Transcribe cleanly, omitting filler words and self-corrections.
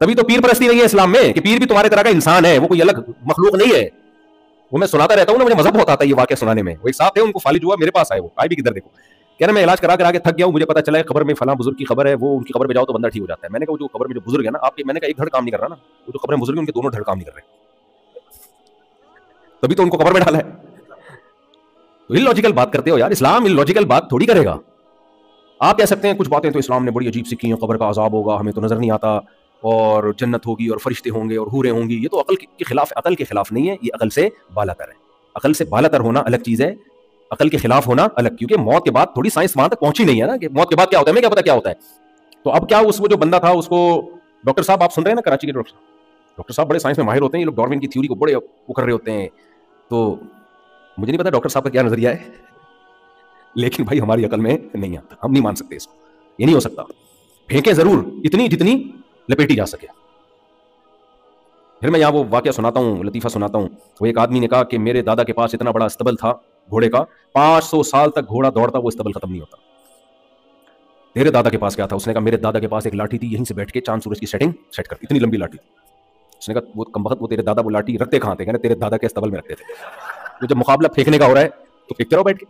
تبھی تو پیر پرستی نہیں ہے اسلام میں کہ پیر بھی تمہارے طرح کا انسان ہے, وہ کوئی الگ مخلوق نہیں ہے. وہ میں سناتا رہتا ہوں نا, مجھے مزہ بہت آتا ہے یہ واقعہ سنانے میں. وہ ایک صاحب تھے, ان کو فالج ہوا, میرے پاس آئے, وہ آئے بھی کدھر دیکھو, کہہ رہے میں علاج کرا کے تھک گیا ہوں, مجھے پتا چلا ہے قبر میں فلاں بزرگ کی قبر ہے, وہ ان کی قبر پہ جاؤ تو بندہ ٹھیک ہو جاتا ہے. میں نے کہا وہ جو قبر میں جو بزرگ ہے نا آپ کے, میں نے کہا ایک دھڑ کام نہیں کر رہا نا, وہ جو قبر میں بزرگ ہیں ان کے دونوں دھڑ کام نہیں کر رہے, تبھی تو ان کو قبر میں ڈالا ہے. تو اللاجیکل بات کرتے ہو یار, اسلام اللاجیکل بات تھوڑی کرے گا. آپ کہہ سکتے ہیں کچھ باتیں تو اسلام نے بڑی عجیب سی کی ہیں, قبر کا عذاب ہوگا ہمیں تو نظر نہیں آتا, اور جنت ہوگی اور فرشتے ہوں گے اور حوریں ہوں گی. یہ تو عقل کے خلاف, عقل کے خلاف نہیں ہے, یہ عقل سے بالا تر ہے. عقل سے بالا تر ہونا الگ چیز ہے, عقل کے خلاف ہونا الگ, کیونکہ موت کے بعد تھوڑی سائنس وہاں تک پہنچی نہیں ہے نا کہ موت کے بعد کیا ہوتا ہے, ہمیں کیا پتا کیا ہوتا ہے. تو اب کیا اس وہ جو بندہ تھا اس کو ڈاکٹر صاحب, آپ سن رہے ہیں نا کراچی کے ڈاکٹر صاحب بڑے سائنس میں ماہر ہوتے ہیں, یہ لوگ ڈارون کی تھیوری کو بڑے وہ کر رہے ہوتے ہیں. تو مجھے نہیں پتا ڈاکٹر صاحب کا کیا نظریہ ہے, لیکن بھائی ہماری عقل میں نہیں آتا, ہم نہیں مان سکتے اس کو, یہ نہیں ہو سکتا. پھینکیں ضرور اتنی جتنی لپیٹی جا سکے. پھر میں یہاں وہ واقعہ سناتا ہوں, لطیفہ سناتا ہوں. وہ ایک آدمی نے کہا کہ میرے دادا کے پاس اتنا بڑا استبل تھا گھوڑے کا, 500 سال تک گھوڑا دوڑتا وہ استبل ختم نہیں ہوتا. تیرے دادا کے پاس کیا تھا؟ اس نے کہا میرے دادا کے پاس ایک لاٹھی تھی, یہیں سے بیٹھ کے چاند سورج کی سیٹنگ سیٹ کرتی, اتنی لمبی لاٹھی تھی. اس نے کہا وہ کم وقت وہ تیرے دادا وہ لاٹھی رکھتے کہاں تھے؟ کہنا تیرے دادا کے استبل میں رکھتے تھے. تو جب مقابلہ پھینکنے کا ہو رہا ہے تو پھینکتے رہو بیٹھ کے.